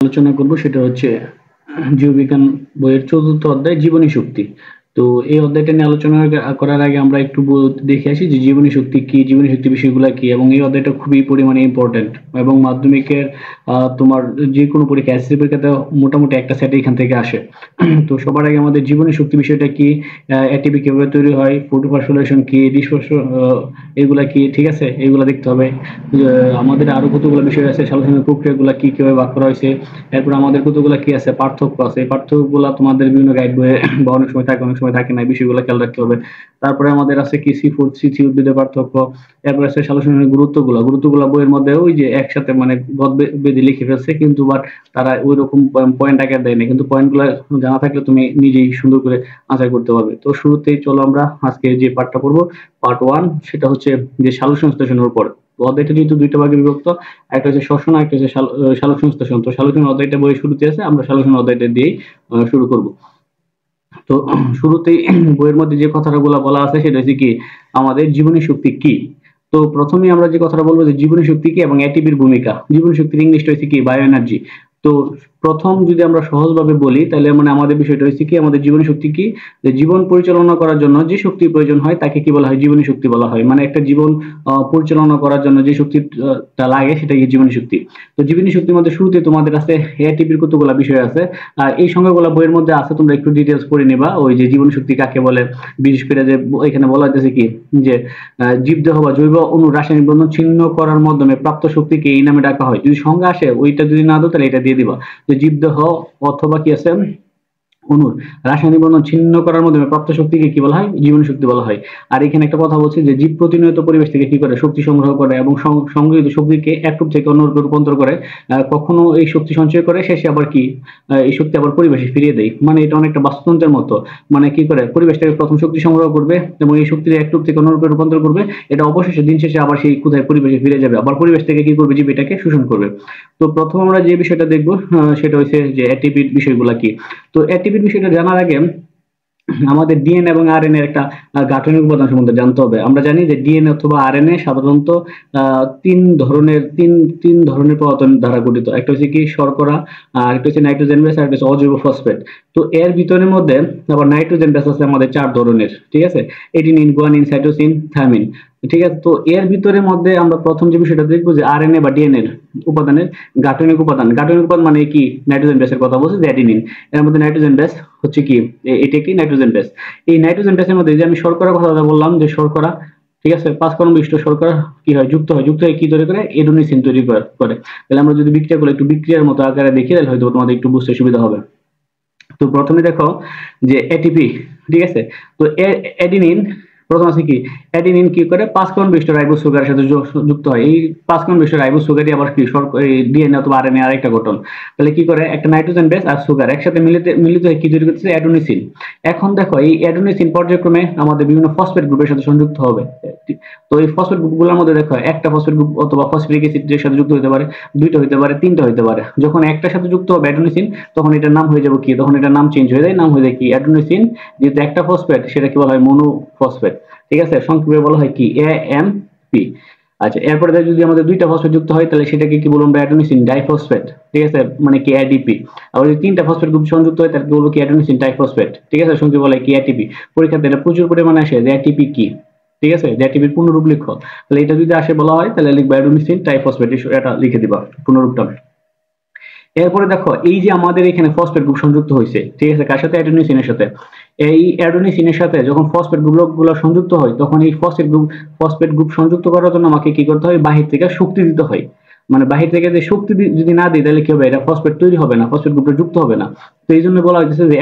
আলোচনা করব সেটা হচ্ছে জীববিজ্ঞান বইয়ের ৪র্থ অধ্যায় জীবনী শক্তি। তো এই অধ্যায়টা নিয়ে আলোচনা করার আগে আমরা একটু দেখে আসি যে জীবনী শক্তি কি, জীবনী শক্তি বিষয়গুলো কি, এবং এই অধ্যায়টা খুবই পরিমাণে ইম্পর্টেন্ট এবং মাধ্যমিকের তোমার যে কোনো পরীক্ষা এসএসসি পরীক্ষাতে মোটামুটি একটা সেট এখান থেকে আসে। তো সবার আগে আমাদের জীবনী শক্তি বিষয়টা কি, এটিপি কিভাবে তৈরি হয়, ফটোফসফোরিলেশন কি, এগুলা কি, ঠিক আছে, এগুলা দেখতে হবে। আমাদের আরো কতগুলো বিষয় আছে, সালোকসংশ্লেষণ প্রক্রিয়াগুলো কি, কিভাবে ভাগ করা হয়েছে। এরপর আমাদের কতগুলো কি আছে, পার্থক্য আছে, এই পার্থক্যগুলো তোমাদের বিভিন্ন গাইড বইয়ে বা অনেক সময় থাকে, অনেক সময় থাকে না, এই বিষয়গুলো খেয়াল রাখতে হবে। তারপরে আমাদের আছে কি সি4 সি3 উদ্ভিদের পার্থক্য। এরপর আছে সালোকসংশ্লেষণের গুরুত্বগুলো গুরুত্বগুলো বইয়ের মধ্যে ওই যে একসাথে মানে গদ বেঁধে লিখে ফেলছে, কিন্তু বাট তারা ওই রকম পয়েন্ট আকার দেয় না, কিন্তু পয়েন্টগুলো জানা থাকলে তুমি নিজেই সুন্দর করে আনসার করতে পারবে। তো শুরুতেই চলো আমরা আজকে যে পার্টটা পড়বো, পার্ট 1, সেটা হচ্ছে যে সালোকসংশ্লেষণের উপর। অধ্যায়টা যেহেতু দুইটা ভাগে বিভক্ত, একটা হচ্ছে শ্বসন, একটা হচ্ছে সালোকসংশ্লেষণ। তো সালোকসংশ্লেষণ অধ্যায়টা বইয়ের শুরুতে আছে, আমরা সালোকসংশ্লেষণ অধ্যায়টা দিয়েই শুরু করব। তো শুরুতেই বইয়ের মধ্যে যে কথাগুলো বলা আছে সেটা হচ্ছে কি, আমাদের জীবনী শক্তি কি। তো প্রথমেই আমরা যে কথাটা বলবো যে জীবনী শক্তি কি এবং এটিপির ভূমিকা। জীবনী শক্তির ইংলিশটা হচ্ছে কি, বায়ো এনার্জি। তো প্রথম যদি আমরা সহজভাবে বলি তাহলে মানে আমাদের বিষয়টা হচ্ছে কি, আমাদের জীবনী শক্তি কি, যে জীবন পরিচালনা করার জন্য যে শক্তির প্রয়োজন হয় তাকে কি বলা হয়, জীবনী শক্তি বলা হয়। মানে একটা জীবন পরিচালনা করার জন্য যে শক্তিটা লাগে সেটাই জীবনী শক্তি। তো জীবনী শক্তির মধ্যে শুরুতে তোমাদের কাছে এটিপির কতগুলো বিষয় আছে, আর এই সংজ্ঞাগুলো বইয়ের মধ্যে আছে, তোমরা একটু ডিটেলস পড়ে নেবা। ওই যে জীবনী শক্তি কাকে বলে, বিশেষ করে যে এখানে বলা হইতেছে কি, যে জীবদেহ বা জৈব অণু রাসায়নিক বন্ধন ছিন্ন করার মাধ্যমে প্রাপ্ত শক্তিকে এই নামে ডাকা হয়। যদি সংজ্ঞা আসে ওইটা যদি না দাও তাহলে এটা দিয়ে দিবা, যে জীবদেহ অথবা কি আছে অণুর রাসায়নিক বন্ধন ছিন্ন করার মাধ্যমে প্রাপ্ত শক্তিকে কি বলা হয়, জীবনী শক্তি বলা হয়। আর এখানে একটা কথা বলছে যে জীব প্রতিনিয়ত পরিবেশ থেকে কি করে, শক্তি সংগ্রহ করে এবং সংগৃহীত শক্তিকে এক রূপ থেকে অন্য রূপে রূপান্তর করে। কখনো এই শক্তি সঞ্চয় করে, শেষে আবার কি এই শক্তি আবার পরিবেশে ফিরিয়ে দেয়। মানে এটা অনেকটা বাস্তুতন্ত্রের মতো। মানে কি করে, পরিবেশ থেকে প্রথম শক্তি সংগ্রহ করবে এবং এই শক্তি এক রূপ থেকে অন্য রূপে রূপান্তর করবে। এটা অবশেষে দিন শেষে আবার সেই কোথায়, পরিবেশে ফিরে যাবে, আবার পরিবেশ থেকে কি করবে, জীব এটাকে শোষণ করবে। তো প্রথম আমরা যে বিষয়টা দেখবো সেটা হচ্ছে যে এটিপির বিষয়গুলা কি। তো এটিপির বিষয়টা জানার আগে আমাদের ডিএনএ এবং আরএনএ একটা গাঠনিক উপাদান সম্বন্ধে জানতে হবে। আমরা জানি যে ডিএনএ অথবা আরএনএ সাধারণত তিন ধরনের পদার্থ দ্বারা গঠিত। একটা হচ্ছে কি শর্করা, আর একটা হচ্ছে নাইট্রোজেন বেস, আর একটা হচ্ছে অজৈব ফসফেট। তো এর ভিতরের মধ্যে আবার নাইট্রোজেন বেস আছে আমাদের 4 ধরনের, ঠিক আছে, এডিনিন, গুয়ানিন, সাইটোসিন, থাইমিন। ঠিক আছে, তো এর ভিতরের মধ্যে আমরা প্রথম যে বিষয়টা দেখবো যে আরএনএ বা ডিএনএ উপাদানের গাঠনিক উপাদান। গাঠনিক উপাদান মানে কি, নাইট্রোজেন বেসের কথা বলছে, যে অ্যাডিনিন। এর মধ্যে নাইট্রোজেন বেস হচ্ছে কি, এটা কি নাইট্রোজেন বেস। এই নাইট্রোজেন বেসের মধ্যে যে আমি শর্করা কথা বললাম, যে শর্করা, ঠিক আছে, 5 কার্বন বিশিষ্ট শর্করা কি হয়, যুক্ত হয় কি তৈরি করে, এডোনিসিন তৈরি করে। তাহলে আমরা যদি বিক্রিয়াগুলো একটু বিক্রিয়ার মতো আকারে দেখি তাহলে হয়তো তোমাদের একটু বুঝতে সুবিধা হবে। তো প্রথমে দেখো যে এটিপি, ঠিক আছে। তো অ্যাডিনিন প্রথম আছে কি, অ্যাডিনিন কি করে, 5 কার্বন বিশিষ্ট রাইবোজ সুগারের সাথে যুক্ত হয়। এই 5 কার্বন বিশিষ্ট রাইবোজ সুগারই আবার কি ডিএনএ অথবা আরএনএ আরেকটা গঠন। তাহলে কি করে, একটা নাইট্রোজেন বেস আর সুগার একসাথে মিলিত হয়ে কি তৈরি করতেছে, অ্যাডোনিসিন। এখন দেখো এই অ্যাডোনিসিন পর্যায়ক্রমে আমাদের বিভিন্ন ফসফেট গ্রুপের সাথে সংযুক্ত হবে। তো এই ফসফেট গ্রুপগুলোর মধ্যে দেখো একটা ফসফেট গ্রুপ অথবা ফসফরিক অ্যাসিডের সাথে যুক্ত হতে পারে, দুইটা হতে পারে, তিনটা হতে পারে। যখন একটার সাথে যুক্ত হবে অ্যাডোনিসিন, তখন এটার নাম হয়ে যাবে কি, তখন এটার নাম চেঞ্জ হয়ে যায়, নাম হয়ে যায় কি অ্যাডোনিসিন। যেহেতু একটা ফসফেট সেটা কি বলা হয়, মনোফসফেট। ঠিক আছে, সংক্ষেপে বলা হয় কি এএমপি। আচ্ছা, এরপরে যদি আমাদের দুইটা ফসফেট যুক্ত হয় তাহলে সেটাকে কি বলবো, অ্যাডোনিসিন ডাইফসফেট। ঠিক আছে, মানে কি এডিপি। আবার যদি তিনটা ফসফেট গ্রুপ সংযুক্ত হয় তাহলে বলবো কি অ্যাডোনিসিন ডাইফসফেট। ঠিক আছে, সংক্ষেপে বলা হয় কি এটিপি। পরীক্ষাতে এটা প্রচুর পরিমাণে আসে যে এটিপি কি, ঠিক আছে, যে এটিপির পূর্ণরূপ লিখো। তাহলে এটা যদি আসে বলা হয় তাহলে লিখবা অ্যাডোনিসিন ডাইফসফেট, এটা লিখে দিবা পূর্ণরূপটা। এরপরে দেখো এই যে আমাদের এখানে ফসফেট গ্রুপ সংযুক্ত হয়েছে, ঠিক আছে, কার সাথে, অ্যাডোনিসিনের সাথে। এই অ্যাডোনিসিনের সাথে যখন ফসফেট গ্রুপগুলো সংযুক্ত হয় তখন এই ফসফেট গ্রুপ সংযুক্ত করার জন্য আমাকে কি করতে হয়, বাহির থেকে শক্তি দিতে হয়। মানে বাহির থেকে যে শক্তি যদি না দিই তাহলে কি হবে, এটা ফসফেট তৈরি হবে না, ফসফেট গ্রুপটা যুক্ত হবে না। তো এই জন্য বলা হয়েছে যে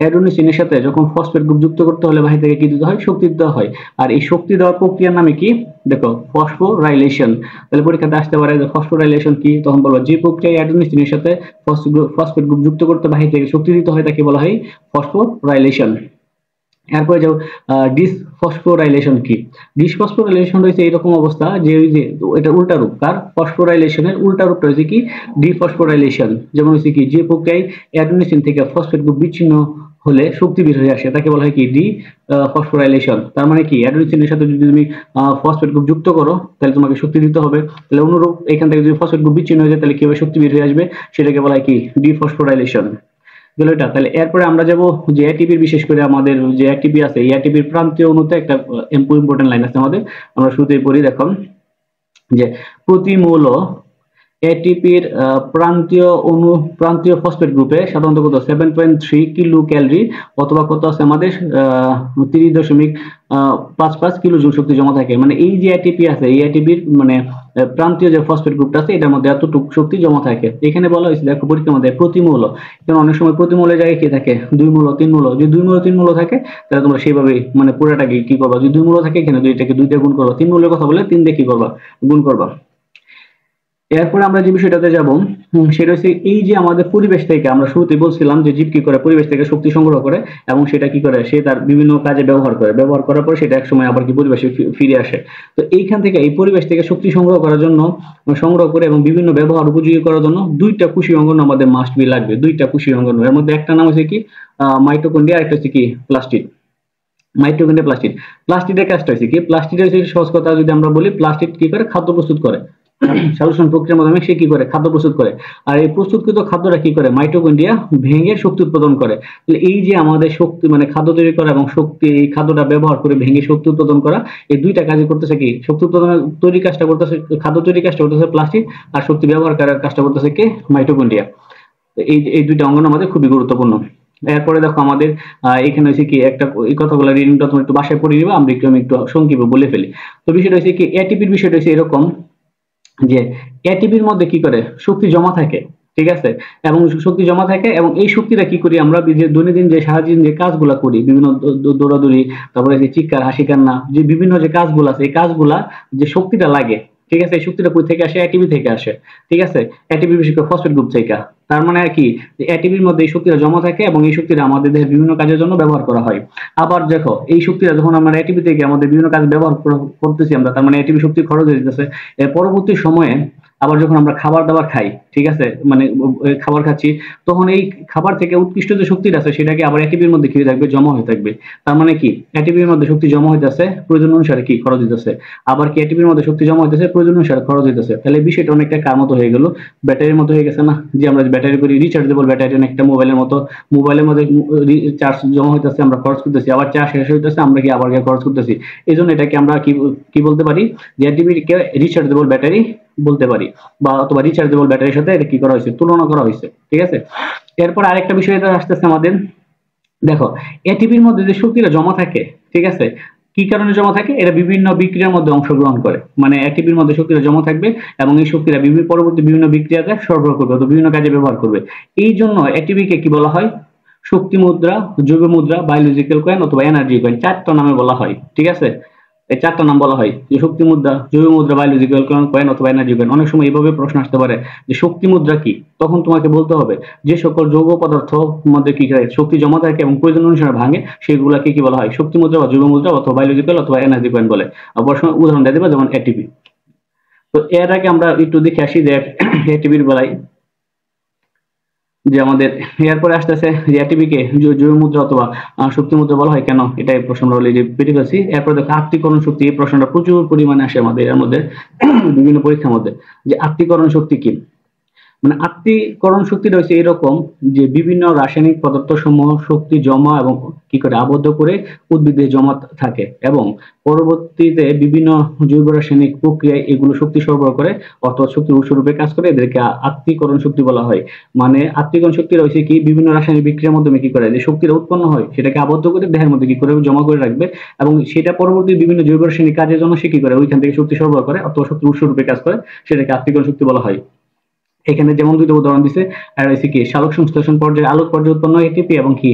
অ্যাডোনিসিনের সাথে যখন ফসফেট গ্রুপ যুক্ত করতে হলে বাহির থেকে কি দিতে হয়, শক্তি দিতে হয়। আর এই শক্তি দেওয়ার প্রক্রিয়ার নামে কি, দেখো ফসফোরাইলেশন। তাহলে পরীক্ষাতে আসতে পারে যে ফসফোরাইলেশন কি, তখন বলবো যে প্রক্রিয়ায় অ্যাডোনিসিনের সাথে ফসফেট গ্রুপ যুক্ত করতে বাহির থেকে শক্তি দিতে হয় তাকে বলা হয় ফসফোরাইলেশন। এরপরে যাও ডিসফসফোরাইলেশন কি। ডিসফসফোরাইলেশন রয়েছে এরকম অবস্থা যে ওই যে এটা উল্টা রূপ, কার, ফসফোরাইলেশনের উল্টা রূপটা হচ্ছে কি ডিফসফোরাইলেশন। যেমন হচ্ছে কি, যে প্রক্রিয়ায় অ্যাডোনিসিন থেকে ফসফেট গ্রুপ বিচ্ছিন্ন হলে শক্তি বের হয়ে আসে, তাকে বলা হয় কি ডি ফসফোরাইলেশন। তার মানে কি অ্যাডেনোসিনের সাথে যদি তুমি ফসফেট গ্রুপ যুক্ত করো তাহলে তোমাকে শক্তি দিতে হবে। তাহলে অনুরূপ এখান থেকে যদি ফসফেট গ্রুপ বিচ্ছিন্ন হয়ে যায় তাহলে কিভাবে শক্তি বের হয়ে আসবে, সেটাকে বলা হয় কি ডি ফসফোরাইলেশন। গেল এটা। তাহলে এরপরে আমরা যাব যে এটিপির, বিশেষ করে আমাদের যে এটিপি আছে এই এটিপির প্রান্তীয় অণুতে একটা ইম্পর্টেন্ট লাইন আছে আমাদের, আমরা শুরুতেই পড়ি দেখো যে প্রতি মৌল এটিপির প্রান্তীয় ফসফেট গ্রুপে সাধারণত কত 7.3 কিলো ক্যালোরি অথবা কত আছে আমাদের 30.55 কিলো জুল শক্তি জমা থাকে। মানে এই যে এটিপি আছে এই এটিপির মানে প্রান্তীয় যে ফসফেট গ্রুপটা আছে এটার মধ্যে এতটুকু শক্তি জমা থাকে। এখানে বলা হয়েছে দেখো পরীক্ষার মধ্যে প্রতি মৌল, কারণ অনেক সময় প্রতি মৌলের জায়গায় কি থাকে 2 মৌল 3 মৌল, যদি 2 মৌল 3 মৌল থাকে তাহলে তোমরা সেইভাবে মানে পুরোটাকে কি করবা, যদি 2 মৌল থাকে এখানে দুইটাকে 2 দিয়ে গুণ করবা, 3 মৌলের কথা বলে 3 দিয়ে কি করবা গুণ করবা। এরপরে আমরা যে বিষয়টাতে যাব সেটা হচ্ছে এই যে আমাদের পরিবেশ থেকে, আমরা শুরুতে বলছিলাম যে জীব কি করে পরিবেশ থেকে শক্তি সংগ্রহ করে এবং সেটা কি করে সে তার বিভিন্ন কাজে ব্যবহার করে, ব্যবহার করার পর সেটা একসময় আবার কি পরিবেশে ফিরে আসে। তো এইখান থেকে এই পরিবেশ থেকে শক্তি সংগ্রহ করার জন্য, সংগ্রহ করে এবং বিভিন্ন ব্যবহার উপযোগী করার জন্য দুইটা কোষীয় অঙ্গন আমাদের মাস্ট বি লাগবে, দুইটা কোষীয় অঙ্গন। এর মধ্যে একটা নাম হচ্ছে কি মাইটোকন্ড্রিয়া, আর একটা হচ্ছে কি প্লাস্টিড। Mitochondria plastid. প্লাস্টিডের কাজটা হচ্ছে কি, প্লাস্টিডের সহজ কথা যদি আমরা বলি, প্লাস্টিড কি করে খাদ্য প্রস্তুত করে, সালোকসংশ্লেষণ প্রক্রিয়ার মাধ্যমে সে কি করে খাদ্য প্রস্তুত করে, আর এই প্রস্তুতকৃত খাদ্যটা কি করে মাইটোকন্ড্রিয়া ভেঙে শক্তি উৎপাদন করে। তাহলে এই যে আমাদের শক্তি মানে খাদ্য তৈরি করা এবং শক্তি, এই খাদ্যটা ব্যবহার করে ভেঙে শক্তি উৎপাদন করা, এই দুইটা কাজই করতেছে কি, শক্তি উৎপাদনের তৈরি কাজটা করতেছে, খাদ্য তৈরি কাজটা করতেছে প্লাস্টিক, আর শক্তি ব্যবহার করার কাজটা করতেছে কি মাইটোকন্ড্রিয়া। এই দুইটা অঙ্গন আমাদের খুবই গুরুত্বপূর্ণ। এরপরে দেখো আমাদের এখানে হচ্ছে কি একটা এই কথাগুলো রিডিংটা তুমি একটু বাসায় পড়ে নিবা, আমরা একটু সংক্ষেপে বলে ফেলি। তো বিষয়টা হচ্ছে কি এটিপির বিষয়টা হচ্ছে এরকম যে এটিপির মধ্যে কি করে শক্তি জমা থাকে, ঠিক আছে, এবং শক্তি জমা থাকে এবং এই শক্তিটা কি করি আমরা যে দৈনন্দিন যে সারাদিন যে কাজগুলা করি, বিভিন্ন দৌড়াদৌড়ি, তারপরে যে চিৎকার হাসি কান্না, যে বিভিন্ন যে কাজগুলো আছে এই কাজগুলা যে শক্তিটা লাগে, ঠিক আছে, এই শক্তিটা কই থেকে আসে, এটিপি থেকে আসে, ঠিক আছে, এটিপি বিশেষ করে ফসফেট গ্রুপ থেকে। তার মানে কি এটিপির মধ্যে এই শক্তিটা জমা থাকে এবং এই শক্তিটা আমাদের দেহের বিভিন্ন কাজের জন্য ব্যবহার করা হয়। আবার দেখো এই শক্তিটা যখন আমরা এটিপি থেকে আমাদের বিভিন্ন কাজ ব্যবহার করতেছি আমরা, তার মানে এটিপি শক্তি খরচ হয়ে যেতেছে। এর পরবর্তী সময়ে আবার যখন আমরা খাবার দাবার খাই, ঠিক আছে, মানে খাবার খাচ্ছি, তখন এই খাবার থেকে উৎকৃষ্ট যে শক্তিটা আছে সেটাকে আবার এটিপির মধ্যে কি হয়ে থাকবে, জমা হয়ে থাকবে। তার মানে কি এটিপির মধ্যে শক্তি জমা হইতেছে, প্রয়োজন অনুসারে কি খরচ হইতেছে, আবার কি এটিপির মধ্যে শক্তি জমা হইতেছে, প্রয়োজন অনুসারে খরচ হইতেছে। তাহলে বিষয়টা অনেকটা কার মতো হয়ে গেল, ব্যাটারির মতো হয়ে গেছে না, যে আমরা ব্যাটারি করি রিচার্জেবল ব্যাটারি, অনেকটা মোবাইলের মতো, মোবাইলের মধ্যে চার্জ জমা হইতেছে আমরা খরচ করতেছি, আবার চার্জ শেষ হইতেছে আমরা কি আবার খরচ করতেছি। এই জন্য এটাকে আমরা কি বলতে পারি যে এটিপিকে রিচার্জেবল ব্যাটারি বলতে পারি, বা অথবা রিচার্জেবল ব্যাটারির সাথে এটা কি করা হয়েছে, তুলনা করা হয়েছে, ঠিক আছে। এরপর আরেকটা বিষয় এটা আসতেছে আমাদের, দেখো এটিপির মধ্যে যে শক্তিটা জমা থাকে, ঠিক আছে, কি কারণে জমা থাকে, এরা বিভিন্ন বিক্রিয়ার মধ্যে অংশগ্রহণ করে, মানে এটিপির মধ্যে শক্তিটা জমা থাকবে এবং এই শক্তিটা পরবর্তী বিভিন্ন বিক্রিয়াতে সরবরাহ করবে অথবা বিভিন্ন কাজে ব্যবহার করবে। এই জন্য এটিপিকে কি বলা হয়, শক্তি মুদ্রা, জৈব মুদ্রা, বায়োলজিক্যাল কয়েন অথবা এনার্জি কয়েন, চারটা নামে বলা হয়, ঠিক আছে। এই চারটা নাম বলা হয় যে শক্তি মুদ্রা, জৈব মুদ্রা, বায়োলজিক্যাল কয়েন অথবা এনার্জি কয়েন। অনেক সময় এইভাবে প্রশ্ন আসতে পারে যে শক্তি মুদ্রা কি, তখন তোমাকে বলতে হবে যে সকল যৌগ পদার্থ মধ্যে কি শক্তি জমা থাকে এবং প্রয়োজন অনুসারে ভাঙে সেগুলোকে কি বলা হয়, শক্তি মুদ্রা বা জৈব মুদ্রা অথবা বায়োলজিক্যাল অথবা এনার্জি কয়েন বলে। আবার উদাহরণ দিয়ে দেবে যেমন এটিপি। তো এর আগে আমরা একটু দেখে আসি যে এটিপির বেলায় যে আমাদের এরপরে আসতেছে যে এটিপিকে জৈব মুদ্রা অথবা শক্তি মুদ্রা বলা হয় কেন, এটাই প্রশ্নটা অলরেডি পেটে ফেলছি। এরপরে দেখো আত্তীকরণ শক্তি, এই প্রশ্নটা প্রচুর পরিমাণে আসে আমাদের এর মধ্যে বিভিন্ন পরীক্ষার মধ্যে, যে আত্তীকরণ শক্তি কি। মানে আত্তীকরণ শক্তিটা হচ্ছে এরকম যে বিভিন্ন রাসায়নিক পদার্থ সমূহ শক্তি জমা এবং কি করে আবদ্ধ করে উদ্ভিদে জমা থাকে এবং পরবর্তীতে বিভিন্ন জৈব রাসায়নিক প্রক্রিয়ায় এগুলো শক্তি সরবরাহ করে অথবা শক্তির উৎস রূপে কাজ করে, এদেরকে আত্তীকরণ শক্তি বলা হয়। মানে আত্তীকরণ শক্তি রয়েছে কি বিভিন্ন রাসায়নিক বিক্রিয়ার মাধ্যমে কি করে যে শক্তিটা উৎপন্ন হয় সেটাকে আবদ্ধ করে দেহের মধ্যে কি করে জমা করে রাখবে এবং সেটা পরবর্তী বিভিন্ন জৈব রাসায়নিক কাজের জন্য সে কি করে ওইখান থেকে শক্তি সরবরাহ করে অথবা শক্তির উৎস রূপে কাজ করে, সেটাকে আত্তীকরণ শক্তি বলা হয়। এখানে যেমন দুটো উদাহরণ দিছে, আর হচ্ছে কি সালোক সংশ্লেষণ পর্যায়ে আলোক পর্যায়ে উৎপন্ন এটিপি এবং কি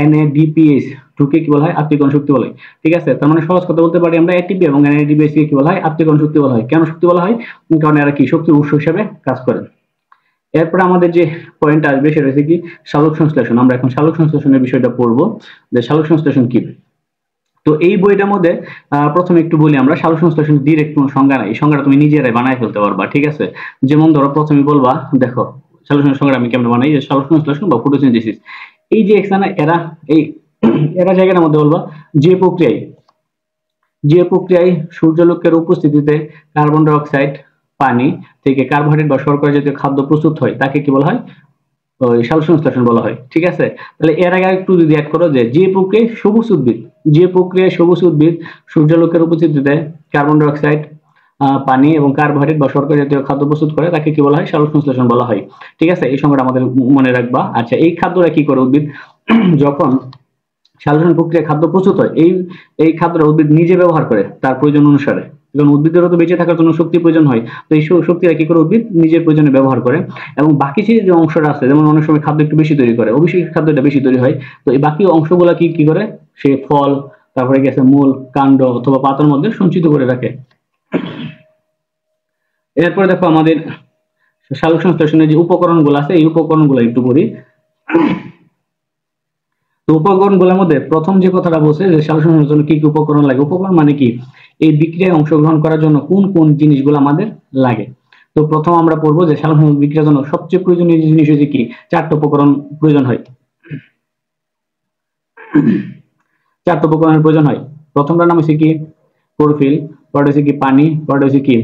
NADPH কে কি বলা হয়, আত্তীকরণ শক্তি বলা হয়, ঠিক আছে। তার মানে সহজ কথা বলতে পারি আমরা এটিপি এবং NADPH কে কি বলা হয়, আত্তীকরণ শক্তি বলা হয়। কেন শক্তি বলা হয়, কারণ এরা কি শক্তির উৎস হিসেবে কাজ করে। এরপর আমাদের যে পয়েন্ট আসবে সেটা হচ্ছে কি সালোক সংশ্লেষণ। আমরা এখন সালোক সংশ্লেষণের বিষয়টা পড়বো যে সালোক সংশ্লেষণ কি। তো এই বইটার মধ্যে প্রথমে একটু বলি আমরা সালোক সংশ্লেষণ ডিরেক্ট কোনো সংজ্ঞা নাই, এই সংজ্ঞাটা তুমি নিজেরাই বানায় ফেলতে পারবা, ঠিক আছে। যেমন ধরো প্রথমে বলবা, দেখো সালোক সংশ্লেষণ সংজ্ঞা আমি কেমন বানাই, যে সালোক সংশ্লেষণ বা ফটোসিনথেসিস এই যে এখানে এরা এই এরা জায়গার মধ্যে বলবা যে প্রক্রিয়ায় সূর্যালোকের উপস্থিতিতে কার্বন ডাই অক্সাইড, পানি থেকে কার্বোহাইড্রেট বা শর্করা জাতীয় খাদ্য প্রস্তুত হয় তাকে কি বলা হয়? ওই সালোকসংশ্লেষণ বলা হয়। ঠিক আছে, তাহলে এর আগে একটু যদি অ্যাড করো যে প্রক্রিয়ায় সবুজ উদ্ভিদ সূর্যালোকের উপস্থিতিতে কার্বন ডাই অক্সাইড, পানি এবং কার্বোহাইড্রেট বা শর্করা জাতীয় খাদ্য প্রস্তুত করে তাকে কি বলা হয়? সালোকসংশ্লেষণ বলা হয়। ঠিক আছে, এই সংজ্ঞাটা আমাদের মনে রাখবা। আচ্ছা, এই খাদ্যটা কি করে উদ্ভিদ যখন সালোকসংশ্লেষণ প্রক্রিয়ায় খাদ্য প্রস্তুত হয়, এই খাদ্যটা উদ্ভিদ নিজে ব্যবহার করে তার প্রয়োজন অনুসারে। কারণ উদ্ভিদেরও তো বেঁচে থাকার জন্য শক্তি প্রয়োজন হয়, তো এই শক্তিটা কি করে উদ্ভিদ নিজের প্রয়োজনে ব্যবহার করে। এবং বাকি যে অংশটা আছে, যেমন অনেক সময় খাদ্য একটু বেশি তৈরি করে, অবশ্যই খাদ্যটা বেশি তৈরি হয়, তো এই বাকি অংশগুলা কি করে সে ফল, তারপরে গেছে মূল, কাণ্ড অথবা পাতার মধ্যে সঞ্চিত করে রাখে। এরপরে দেখো আমাদের সালোকসংশ্লেষণের যে উপকরণগুলো আছে, এই উপকরণগুলো একটু পড়ি। উপকরণগুলোর মধ্যে প্রথম যে কথাটা বলছে যে সালোকসংশ্লেষণের জন্য কি কি উপকরণ লাগে। উপকরণ মানে কি? এই বিক্রিয়ায় অংশগ্রহণ করার জন্য কোন কোন জিনিসগুলো আমাদের লাগে। তো প্রথম আমরা পড়বো যে সালোকসংশ্লেষণ বিক্রিয়ার জন্য সবচেয়ে প্রয়োজনীয় জিনিস হচ্ছে কি? 4টা উপকরণ প্রয়োজন হয়। 4টা উপকরণের প্রয়োজন হয়। প্রথমটার নাম হচ্ছে কি? ক্লোরোফিল, পরে হচ্ছে কি পানি, পরে হচ্ছে কি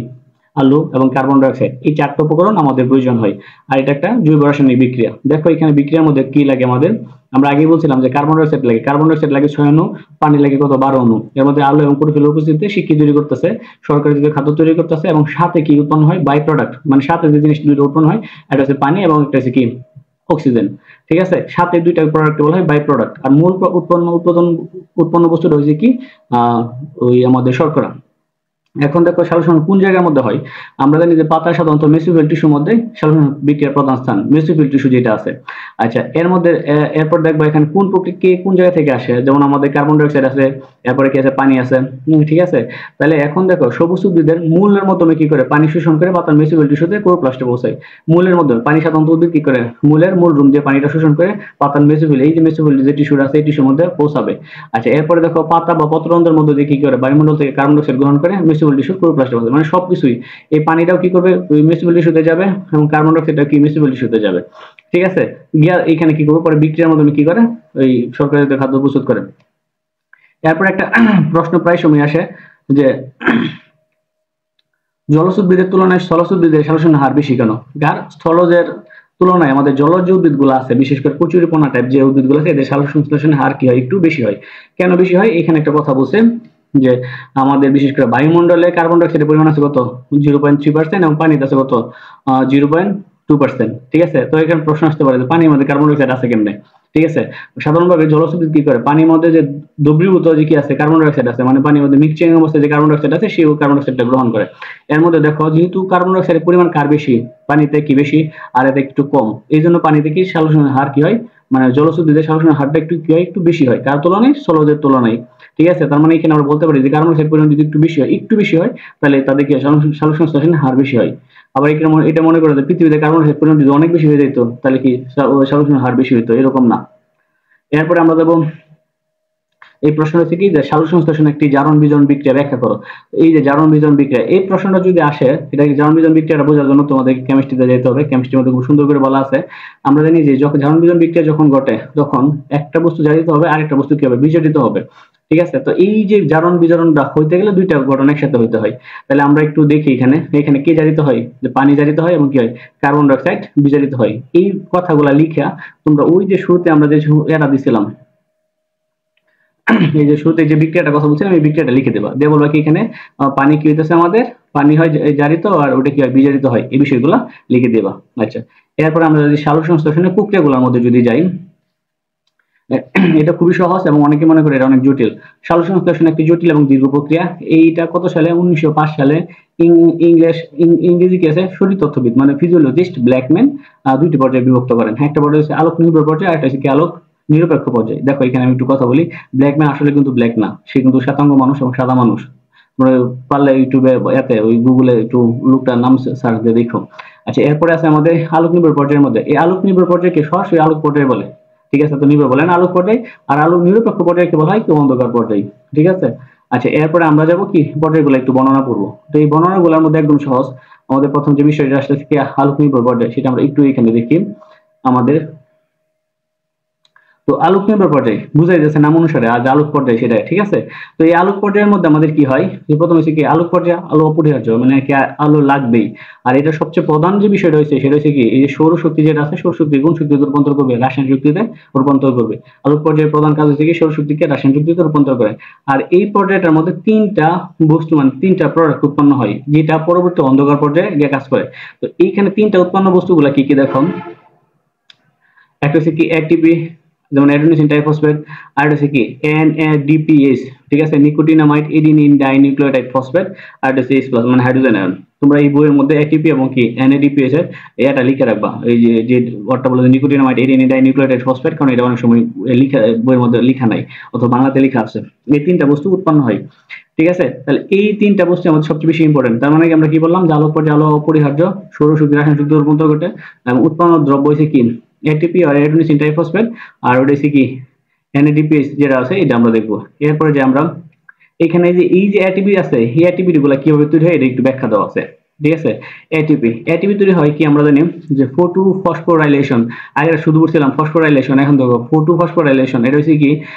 আলো এবং কার্বন ডাই অক্সাইড। এই 4টা উপকরণ আমাদের প্রয়োজন হয়। আর এটা একটা জৈব রাসায়নিক বিক্রিয়া। দেখো এখানে বিক্রিয়ার মধ্যে কি লাগে আমাদের। আমরা আগে বলছিলাম যে কার্বন ডাই অক্সাইড লাগে 6 অণু, পানি লাগে কত? 12 অণু। এর মধ্যে আলো এবং ক্লোরোফিলের উপস্থিতিতে সে কি তৈরি করতেছে? শর্করা জাতীয় খাদ্য তৈরি করতেছে, এবং সাথে কি উৎপন্ন হয়? বাই প্রোডাক্ট, মানে সাথে যে জিনিস দুটো উৎপন্ন হয়, এটা হচ্ছে পানি এবং একটা হচ্ছে কি অক্সিজেন। ঠিক আছে, সাথে দুইটা প্রোডাক্ট বলা হয় বাই প্রোডাক্ট। আর মূল উৎপন্ন বস্তুটা হচ্ছে কি? ওই আমাদের শর্করা। এখন দেখো সালোকসংশ্লেষণ কোন জায়গার মধ্যে হয়। আমরা জানি যে পাতা সাধারণত মেসোফিল টিস্যুর মধ্যে সালোকসংশ্লেষণ বিক্রিয়ার প্রধান স্থান, মেসোফিল টিস্যু যেটা আছে। আচ্ছা, এর মধ্যে এরপর দেখবো এখানে কোন প্রক্রিয়া কোন জায়গা থেকে আসে। যেমন আমাদের কার্বন ডাই অক্সাইড আছে, এরপরে কি আছে? পানি আছে। ঠিক আছে, তাহলে এখন দেখো সবুজ উদ্ভিদের মূলের মাধ্যমে কি করে পানি শোষণ করে পাতার মেসোফিল টিস্যুতে ক্লোরোপ্লাস্টে পৌঁছায়। মূলের মাধ্যমে পানি সাধারণত উদ্ভিদ কি করে? মূলের মূল রুম দিয়ে পানিটা শোষণ করে পাতার মেসোফিল, এই যে মেসোফিল যে টিস্যুটা আছে এই টিস্যুর মধ্যে পৌঁছাবে। আচ্ছা, এরপরে দেখো পাতা বা পত্ররন্ধ্রের মধ্যে দিয়ে কি করে? বায়ুমণ্ডল থেকে কার্বন ডাই অক্সাইড গ্রহণ করে মেসোফিল টিস্যু ক্লোরোপ্লাস্টে পৌঁছাবে। মানে সবকিছুই, এই পানিটাও কি করবে? ওই মেসোফিল টিস্যুতে যাবে, এবং কার্বন ডাই অক্সাইডটাও কি মেসোফিল টিস্যুতে যাবে। ঠিক আছে, গিয়া এখানে কি করবে? পরে বিক্রিয়ার মাধ্যমে কি করে? ওই শর্করা জাতীয় খাদ্য প্রস্তুত করে। এরপর একটা প্রশ্ন প্রায় সময় আসে যে জলজ উদ্ভিদের তুলনায় স্থলজ উদ্ভিদের সালোকসংশ্লেষণের হার বেশি কেন? যার স্থলজের তুলনায় আমাদের জলজ যে উদ্ভিদগুলো আছে, বিশেষ করে কচুরিপানা টাইপ যে উদ্ভিদগুলো আছে, এদের সালোকসংশ্লেষণের হার কি হয়? একটু বেশি হয়। কেন বেশি হয়? এখানে একটা কথা বলছে যে আমাদের বিশেষ করে বায়ুমণ্ডলে কার্বন ডাই অক্সাইডের পরিমাণ আছে কত? 0.3%, এবং পানিতে আছে কত? 0.2%। ঠিক আছে, তো এখানে প্রশ্ন আসতে পারে যে পানির মধ্যে কার্বন ডাই অক্সাইড আছে কেমনে? ঠিক আছে, সাধারণভাবে জলজ উদ্ভিদ কি করে? পানির মধ্যে যে দ্রবীভূত যে কি আছে? কার্বন ডাই অক্সাইড আছে, মানে পানির মধ্যে মিক্সিং অবস্থায় যে কার্বন ডাই অক্সাইড আছে সেই কার্বন ডাই অক্সাইডটা গ্রহণ করে। এর মধ্যে দেখো যেহেতু কার্বন ডাই অক্সাইডের পরিমাণ কার বেশি? পানিতে কি বেশি, আর এতে একটু কম। এই জন্য পানিতে কি সালোকসংশ্লেষণের হার কি হয়? মানে জলজ উদ্ভিদের সালোকসংশ্লেষণের হারটা একটু কি হয়? একটু বেশি হয়। কার তুলনায়? স্থলজের তুলনায়। ঠিক আছে, তার মানে এখানে আমরা বলতে পারি যে কার্বন ডাই অক্সাইড পরিমাণ যদি একটু বেশি হয় তাহলে তাদের কি সালোকসংশ্লেষণের হার বেশি হয়। আবার এটা মনে করে যে পৃথিবীতে কার্বন ডাই অক্সাইড পরিমাণ যদি অনেক বেশি হয়ে যেত তাহলে কি সালোকসংশ্লেষণের হার বেশি হইতো? এরকম না। এরপরে আমরা দেবো এই প্রশ্ন হচ্ছে কি যে সালোকসংশ্লেষণ একটি জারণ বিজারণ বিক্রিয়া ব্যাখ্যা করো। এই যে জারণ বিজারণ বিক্রিয়া, এই প্রশ্নটা যদি আসে, এটা জারণ বিজারণ বিক্রিয়াটা বোঝার জন্য তোমাদের কেমিস্ট্রিতে যেতে হবে। কেমিস্ট্রির মধ্যে খুব সুন্দর করে বলা আছে। আমরা জানি যে যখন জারণ বিজারণ বিক্রিয়া যখন ঘটে তখন একটা বস্তু জারিত হবে, আরেকটা বস্তু কি হবে? বিজারিত হবে। ঠিক আছে, তো এই যে জারণ বিজারণটা হইতে গেলে দুইটা ঘটনা একসাথে হইতে হয়। তাহলে আমরা একটু দেখি এখানে কি জারিত হয়? যে পানি জারিত হয়, এবং কি হয়? কার্বন ডাই অক্সাইড বিজারিত হয়। এই কথাগুলা লিখা তোমরা ওই যে শুরুতে আমরা যে এরা দিছিলাম, এই যে শুরুতে যে বিক্রিয়াটা কথা বলছিলাম এই বিক্রিয়াটা লিখে দেবা, দিয়ে বলবা কি এখানে পানি কি হইতেছে? আমাদের পানি হয় জারিত, আর ওটা কি হয়? বিজারিত হয়। এই বিষয়গুলো লিখে দেবা। আচ্ছা, এরপর আমরা যদি সালোকসংশ্লেষণের প্রক্রিয়াগুলোর মধ্যে যদি যাই, এটা খুবই সহজ এবং অনেকে মনে করে এটা অনেক জটিল। সালোকসংশ্লেষণ একটি জটিল এবং দীর্ঘ প্রক্রিয়া। এইটা কত সালে? 1905 সালে ইংরেজি কেসে শরীর তত্ত্ববিদ মানে ফিজিওলজিস্ট ব্ল্যাকম্যান দুইটি পর্যায়ে বিভক্ত করেন। একটা পর্যায়ে হচ্ছে আলোক নির্ভর পর্যায়ে, আর একটা হচ্ছে কি আলোক নিরপেক্ষ পর্যায়ে। দেখো এখানে আমি একটু কথা বলি, ব্ল্যাকম্যান আসলে কিন্তু ব্ল্যাক না, সে কিন্তু শ্বেতাঙ্গ মানুষ এবং সাদা মানুষ। তোমরা পারলে ইউটিউবে এতে ওই গুগলে একটু লোকটার নাম সার্চ দিয়ে দেখো। আচ্ছা, এরপরে আছে আমাদের আলোক নির্ভর পর্যায়ের মধ্যে। এই আলোক নির্ভর পর্যায়কে সরাসরি আলোক পর্যায় বলে। ঠিক আছে, তো নির্ভর বলেন আলোক পর্যায়, আর আলোক নিরপেক্ষ পর্যায়কে বলা হয় কি? অন্ধকার পর্যায়। ঠিক আছে, আচ্ছা, এরপরে আমরা যাবো কি পর্যায়গুলো একটু বর্ণনা করবো। তো এই বর্ণনাগুলোর মধ্যে একদম সহজ। আমাদের প্রথম যে বিষয়টা আসলে আলোক নির্ভর পর্যায়, সেটা আমরা একটু এখানে দেখি আমাদের। তো আলোক নির্ভর পর্যায় বুঝাই যাচ্ছে নাম অনুসারে আজ আলোক পর্যায় সেটা, ঠিক আছে। তো এই আলোক পর্যায়ের মধ্যে আমাদের কি হয়, যে প্রথম হচ্ছে কি আলোক পর্যায়ে আলো অপরিহার্য, মানে কি আলো লাগবেই। আর এটা সবচেয়ে প্রধান যে বিষয়টা হচ্ছে সেটা হচ্ছে কি, এই যে সৌরশক্তি যেটা আছে, সৌরশক্তি কোন শক্তিতে রূপান্তর করবে, রাসায়নিক শক্তিতে রূপান্তর করবে। আলোক পর্যায়ের প্রধান কাজ হচ্ছে কি সৌরশক্তিকে রাসায়নিক শক্তিতে রূপান্তর করে। আর এই পর্যায়টার মধ্যে তিনটা বস্তু, মানে তিনটা প্রোডাক্ট উৎপন্ন হয়, যেটা পরবর্তী অন্ধকার পর্যায়ে গিয়ে কাজ করে। তো এইখানে তিনটা উৎপন্ন বস্তুগুলা কি কি দেখো, একটা হচ্ছে কি এটিপি, যেমন অ্যাডিনোসিন ট্রাইফসফেট, আর হচ্ছে কি এনএডিপিএস, ঠিক আছে, নিকোটিনামাইড এডিনিন ডাইনিউক্লিওটাইড ফসফেট, আর হচ্ছে H+ মানে হাইড্রোজেন আয়ন। তোমরা এই বইয়ের মধ্যে এটিপি এবং কি এনএডিপিএস এর এটা লিখে রাখবা, এই যে যে ওয়ার্ডটা বলে নিকোটিনামাইড এডিনিন ডাইনিউক্লিওটাইড ফসফেট, কারণ এটা অনেক সময় লিখা বইয়ের মধ্যে লিখা নাই অথবা বাংলাতে লেখা আছে। এই তিনটা বস্তু উৎপন্ন হয়, ঠিক আছে। তাহলে এই তিনটা বস্তু আমাদের সবচেয়ে বেশি ইম্পর্টেন্ট। তার মানে কি আমরা কি বললাম, যে আলোক পর্যায়ে আলো অপরিহার্য, সৌরশক্তি রাসায়নিক শক্তি রূপান্তর ঘটে, এবং উৎপন্ন দ্রব্য হচ্ছে কি এটিপি আর অ্যাডিনোসিন ট্রাইফসফেট, আর ওটা হচ্ছে কি এনএডিপিএস যেটা আছে এটা আমরা দেখবো। এরপরে যে আমরা এখানে যে এই যে এটিপি আছে, এই এটিপি গুলা কিভাবে তৈরি হয় এটা একটু ব্যাখ্যা দেওয়া আছে, ঠিক আছে। এটিপি এটিপি তৈরি হয় কি আমরা জানি যে ফটো ফসফোরাইলেশন, আগে শুধু বলছিলাম ফসফোরাইলেশন, এখন দেখো ফটো ফসফোরাইলেশন। এটা হচ্ছে কি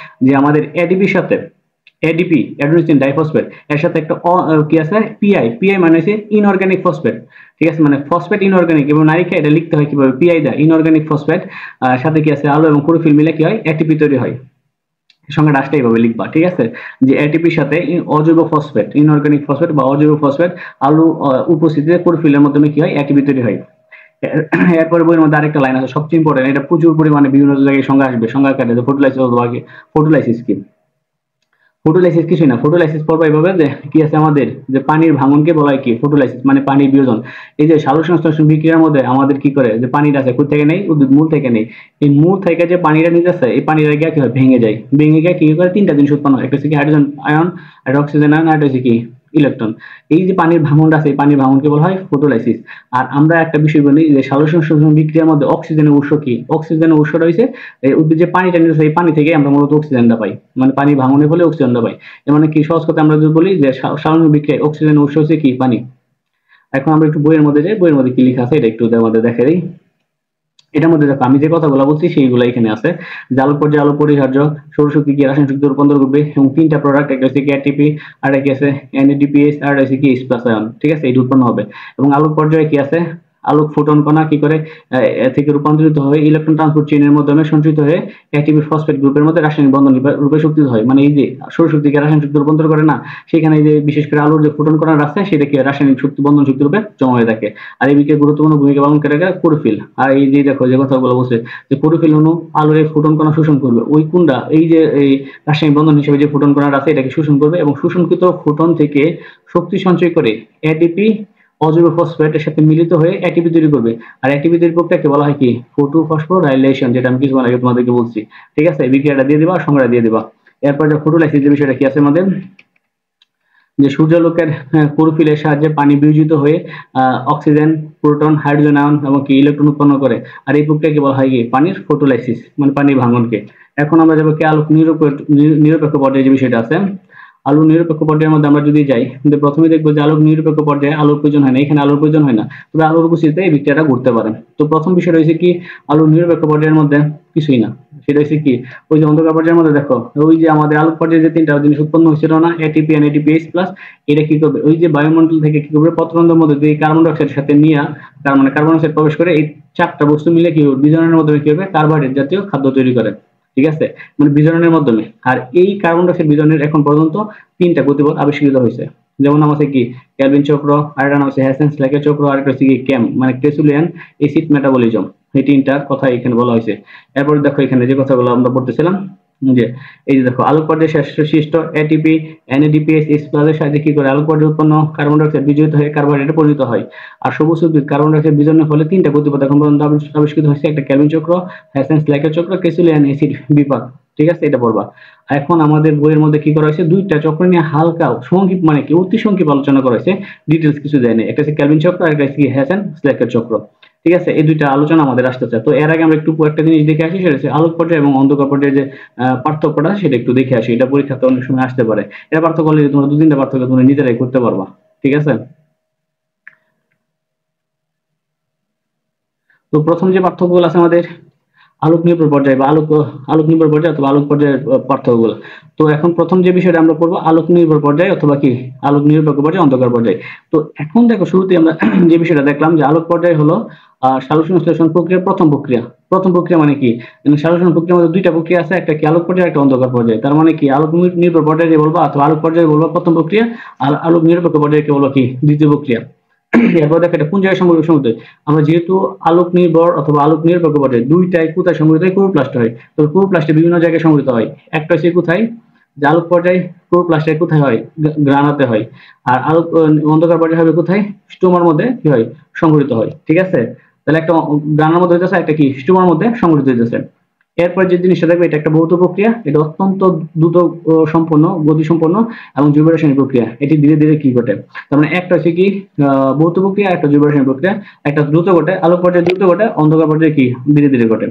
যে আমাদের এটিপির সাথে এডিপি অ্যাডিনোসিন ডাইফসফেট এর সাথে একটা কি আছে পিআই, পিআই মানে হচ্ছে ইনঅর্গানিক ফসফেট, ঠিক আছে, মানে ফসফেট ইনঅর্গানিক, এবং নারীকে এটা লিখতে হয় কিভাবে, পিআই দা ইনঅর্গানিক ফসফেট, সাথে কি আছে আলো এবং ক্লোরোফিল মিলে কি হয় এটিপি তৈরি হয়। সঙ্গে রাশটা এইভাবে লিখবা, ঠিক আছে, যে এটিপির সাথে অজৈব ফসফেট, ইনঅর্গানিক ফসফেট বা অজৈব ফসফেট আলু উপস্থিতিতে ক্লোরোফিলের মাধ্যমে কি হয় এটিপি তৈরি হয়। এরপরে বইয়ের মধ্যে আরেকটা লাইন আছে সবচেয়ে ইম্পর্টেন্ট, এটা প্রচুর পরিমাণে বিভিন্ন জায়গায় সংজ্ঞা আসবে, সংজ্ঞা আকারে ফটোলাইসিস অথবা ফটোলাইসিস কি, ফটোলাইসিস কিছুই না, ফটোলাইসিস পড়বা এইভাবে যে কি আছে আমাদের, যে পানির ভাঙনকে বলা হয় কি ফটোলাইসিস, মানে পানির বিয়োজন। এই যে সালোক সংশ্লেষণ বিক্রিয়ার মধ্যে আমাদের কি করে, যে পানিটা আছে কোথা থেকে নেই, উদ্ভিদ মূল থেকে নেই, এই মূল থেকে যে পানিটা নিতে আসে এই পানিটা গিয়ে কি হয় ভেঙে যায়, ভেঙে গিয়ে কি করে তিনটা জিনিস উৎপন্ন হয়, একটা হচ্ছে কি হাইড্রোজেন আয়ন, একটা অক্সিজেন আয়ন, আর একটা হচ্ছে কি ইলেকট্রন। এই যে পানির ভাঙনটা আছে এই পানির ভাঙনকে বলা হয় ফটোলাইসিস। আর আমরা একটা বিষয় বলি যে সালোক সংশ্লেষণ বিক্রিয়ার মধ্যে অক্সিজেনের উৎস কি, অক্সিজেনের উৎসটা হয়েছে এই উদ্ভিদ যে পানিটা নিতেছে এই পানি থেকে আমরা মূলত অক্সিজেনটা পাই, মানে পানি ভাঙনের ফলে অক্সিজেনটা পাই। মানে কি সহজ কথা আমরা যদি বলি যে সাধারণ বিক্রিয়ায় অক্সিজেনের উৎস হচ্ছে কি পানি। এখন আমরা একটু বইয়ের মধ্যে যাই, বইয়ের মধ্যে কি লেখা আছে এটা একটু আমাদের দেখে দিই। এটার মধ্যে দেখো আমি যে কথাগুলো বলছি সেইগুলো এখানে আছে, যে আলোক পর্যায়ে আলো পরিহার্য, সৌরশক্তিকে রাসায়নিক শক্তিতে রূপান্তর করবে, এবং তিনটা প্রোডাক্ট, একটা হচ্ছে এটিপি, আর একটা কি আছে এনএডিপিএস, আর একটা হচ্ছে কি H+ আয়ন, ঠিক আছে, এটা উৎপন্ন হবে। এবং আলোক পর্যায়ে কি আছে, আলোক ফোটন কণা কি করে থেকে রূপান্তরিত হয়ে ইলেকট্রন ট্রান্সপোর্ট চেইনের মাধ্যমে সঞ্চিত হয়ে এটিপি ফসফেট গ্রুপের মধ্যে রাসায়নিক বন্ধন রূপে শক্তিত হয়। মানে এই যে সৌরশক্তিকে রাসায়নিক শক্তি রূপান্তর করে না, সেখানে এই যে বিশেষ করে আলোর যে ফোটন কণা আছে সেটা কি রাসায়নিক শক্তি বন্ধন শক্তি রূপে জমা হয়ে থাকে। আর এই বিক্রিয়ায় গুরুত্বপূর্ণ ভূমিকা পালন করে ক্লোরোফিল। আর এই যে দেখো যে কথাগুলো বলছে যে ক্লোরোফিল অণু আলোর এই ফোটন কণা শোষণ করবে, ওই কোনটা এই যে এই রাসায়নিক বন্ধন হিসেবে যে ফোটন কণা আছে এটাকে শোষণ করবে, এবং শোষণকৃত ফোটন থেকে শক্তি সঞ্চয় করে এডিপি অজৈব ফসফেটের সাথে মিলিত হয়ে এটিপি তৈরি করবে। আর এটিপি তৈরি প্রক্রিয়াকে বলা হয় কি ফটো ফসফোরাইলেশন, যেটা আমি কিছুক্ষণ আগে তোমাদেরকে বলছি, ঠিক আছে। বিক্রিয়াটা দিয়ে দিবা, সংজ্ঞা দিয়ে দিবা। এরপর যে ফটোলাইসিস যে বিষয়টা কি আছে আমাদের, যে সূর্যালোকের ক্লোরোফিলের সাহায্যে পানি বিয়োজিত হয়ে অক্সিজেন, প্রোটন, হাইড্রোজেন আয়ন এবং কি ইলেকট্রন উৎপন্ন করে। আর এই প্রক্রিয়াকে বলা হয় কি পানির ফটোলাইসিস, মানে পানির ভাঙনকে। এখন আমরা যাবো কি আলোক নিরপেক্ষ পর্যায়ে যে বিষয়টা আছে। আলোক নিরপেক্ষ পর্যায়ের মধ্যে আমরা যদি যাই, প্রথমে দেখবো যে আলোক নিরপেক্ষ পর্যায়ে আলোর প্রয়োজন হয় না, এখানে আলোর প্রয়োজন হয় না, তবে আলোর উপস্থিতিতে এই বিক্রিয়াটা ঘটতে পারে। তো প্রথম বিষয় রয়েছে কি আলোক নিরপেক্ষ পর্যায়ের মধ্যে কিছুই না, সেটা হচ্ছে কি ওই যে অন্ধকার পর্যায়ের মধ্যে দেখো ওই যে আমাদের আলোক পর্যায়ে যে তিনটা জিনিস উৎপন্ন হয়েছিল না, এটিপি এনএডিপিএস প্লাস, এটা কি করবে ওই যে বায়ুমণ্ডল থেকে কি করবে পত্ররন্ধ্রের মধ্যে দিয়ে কার্বন ডাইঅক্সাইডের সাথে নিয়ে, তার মানে কার্বন ডাইঅক্সাইড প্রবেশ করে এই চারটা বস্তু মিলে কি বিজারণের মাধ্যমে কি হবে কার্বোহাইড্রেট জাতীয় খাদ্য তৈরি করে, ঠিক আছে, মানে বিজারণের মাধ্যমে। আর এই কার্বন ডাইঅক্সাইড বিজারণের এখন পর্যন্ত তিনটা গতিপথ আবিষ্কৃত হয়েছে, যেমন আছে কি ক্যালভিন চক্র, আরেকটা নাম হচ্ছে হ্যাসেন-স্ল্যাকের চক্র, আরেকটা হচ্ছে কি ক্যাম মানে ক্রেসুলিয়ান এসিড মেটাবলিজম। এই তিনটার কথা এখানে বলা হয়েছে। এরপর দেখো এখানে যে কথাগুলো আমরা পড়তেছিলাম, যে এই যে দেখো আলোক পর্যায়ে সৃষ্ট এটিপি এনএডিপিএস H+ সাহায্যে কি করে আলোক পর্যায়ে উৎপন্ন কার্বন ডাইঅক্সাইড বিজড়িত হয়ে কার্বোহাইড্রেটে পরিণত হয়। আর সবুজ উদ্ভিদ কার্বন ডাইঅক্সাইড বিজারণের ফলে তিনটা গতিপথ এখন পর্যন্ত আবিষ্কৃত হয়েছে, একটা ক্যালভিন চক্র, হ্যাসেন-স্ল্যাকের চক্র, ক্রেসুলিয়ান এসিড বিপাক, ঠিক আছে, এটা পড়বা। এখন আমাদের বইয়ের মধ্যে কি করা হয়েছে দুইটা চক্র নিয়ে হালকা সংক্ষিপ মানে কি অতি সংক্ষিপ আলোচনা করা হয়েছে, ডিটেলস কিছু দেয় না। একটা হচ্ছে ক্যালভিন চক্র আর একটা হচ্ছে হ্যাসেন-স্ল্যাকের চক্র, ঠিক আছে। এই দুইটা আলোচনা আমাদের আসতে চায়। তো এর আগে আমরা একটু একটা জিনিস দেখে আসি, সেটা হচ্ছে আলোক পর্যায়ে এবং অন্ধকার পর্যায়ে যে পার্থক্যটা সেটা একটু দেখে আসি, এটা পরীক্ষাতে অনেক সময় আসতে পারে। এটা পার্থক্য করলে তোমরা দু তিনটা পার্থক্য তোমরা নিজেরাই করতে পারবা, ঠিক আছে। তো প্রথম যে পার্থক্যগুলো আছে আমাদের, আলোক নির্ভর পর্যায় বা আলোক নির্ভর পর্যায় অথবা আলোক পর্যায়ের পার্থক্যগুলো। তো এখন প্রথম যে বিষয়টা আমরা পড়বো আলোক নির্ভর পর্যায় অথবা কি আলোক নিরপেক্ষ পর্যায়, অন্ধকার পর্যায়। তো এখন দেখো শুরুতে আমরা যে বিষয়টা দেখলাম যে আলোক পর্যায় হলো সালোক সংশ্লেষণ প্রক্রিয়ার প্রথম প্রক্রিয়া। প্রথম প্রক্রিয়া মানে কি? সালোক সংশ্লেষণ প্রক্রিয়ার মধ্যে দুইটা প্রক্রিয়া আছে, একটা কি আলোক পর্যায়, একটা অন্ধকার পর্যায়। তার মানে কি আলোক নির্ভর পর্যায়ে বলবো অথবা আলোক পর্যায়ে বলবো প্রথম প্রক্রিয়া, আর আলোক নিরপেক্ষ পর্যায়কে বলবো কি দ্বিতীয় প্রক্রিয়া। এরপর দেখো এটা কোন জায়গায় সংঘটিত? আমরা যেহেতু আলোক নির্ভর অথবা আলোক নিরপেক্ষ পর্যায় দুইটাই কোথায় সংঘটিত হয়? ক্লোরোপ্লাস্টে হয়। তো ক্লোরোপ্লাস্টে বিভিন্ন জায়গায় সংঘটিত হয়। একটা হচ্ছে কোথায়, যে আলোক পর্যায় ক্লোরোপ্লাস্টে কোথায় হয়? গ্রানাতে হয়। আর আলোক অন্ধকার পর্যায় হবে কোথায়? স্টোমার মধ্যে কি হয়? সংঘটিত হয়। ঠিক আছে? তাহলে একটা গ্রানার মধ্যে হইতেছে, একটা কি স্টোমার মধ্যে সংঘটিত হইতেছে। এরপর যে জিনিসটা দেখবে এটা একটা ভৌত প্রক্রিয়া, এটা অত্যন্ত দ্রুত সম্পন্ন, গতি সম্পন্ন এবং জৈব রাসায়নিক প্রক্রিয়া। এটি ধীরে ধীরে কি ঘটে? তার মানে একটা হচ্ছে কি ভৌত প্রক্রিয়া, একটা জৈব রাসায়নিক প্রক্রিয়া। একটা দ্রুত ঘটে, আলোক পর্যায়ে দ্রুত ঘটে, অন্ধকার পর্যায়ে কি ধীরে ধীরে ঘটে।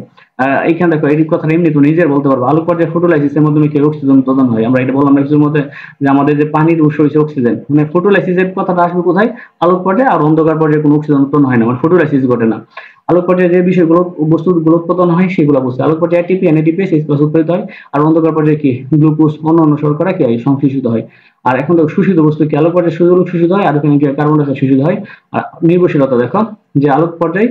এইখানে দেখো এই কথাটা এমনি তুমি নিজের বলতে পারবো। আলোক পর্যায়ে ফটোলাইসিসের মাধ্যমে কি অক্সিজেন উৎপাদন হয়। আমরা এটা বললাম কিছুর মধ্যে যে আমাদের যে পানির উৎস হচ্ছে অক্সিজেন, মানে ফটোলাইসিসের কথাটা আসবে কোথায়? আলোক পর্যায়ে। আর অন্ধকার পর্যায়ে কোনো অক্সিজেন উৎপন্ন হয় না, মানে ফটোলাইসিস ঘটে না। আলোক পর্যায়ে যে বিষয়গুলো বস্তুগুলো উৎপাদন হয় সেগুলো বলছে। আলোক পর্যায়ে এটিপি এনএডিপি এইচ প্লাস উৎপাদিত হয়। আর অন্ধকার পর্যায়ে কি গ্লুকোজ অন্যান্য শর্করা কি হয়? সংশ্লেষিত হয়। আর এখন দেখো শোষিত বস্তু কি? আলোক পর্যায়ে সূর্যালোক শোষিত হয়, আর এখানে কি কার্বন ডাই অক্সাইড শোষিত হয়। আর নির্ভরশীলতা দেখো যে আলোক পর্যায়ে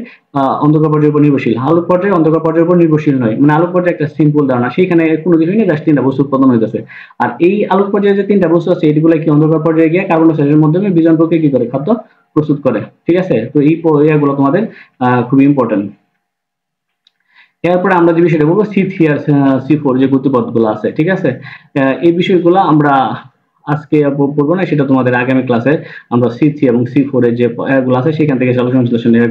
অন্ধকার পর্যায়ের উপর নির্ভরশীল, আলোক পর্যায়ে অন্ধকার পর্যায়ের উপর নির্ভরশীল নয়। মানে আলোক পর্যায়ে একটা সিম্পল ধারণা, সেখানে কোনো কিছুই নেই, জাস্ট তিনটা বস্তু উৎপাদন হইতেছে। আর এই আলোক পর্যায়ে যে তিনটা বস্তু আছে এগুলো কি অন্ধকার পর্যায়ে গিয়ে কার্বন ডাই অক্সাইডের মাধ্যমে বিজন প্রক্রিয়া কি করে? খাদ্য প্রস্তুত করে। ঠিক আছে? তো এই প্রক্রিয়াগুলো তোমাদের খুবই ইম্পর্টেন্ট। এরপরে আমরা যে বিষয়টা বলবো C3 আর C4 যে গতিপথগুলো আছে। ঠিক আছে? এই বিষয়গুলো আমরা আজকে পড়বো না, সেটা তোমাদের আগামী ক্লাসে আমরা C3 এবং C4 এর যে গুলো আছে সেখান থেকে সালোকসংশ্লেষণের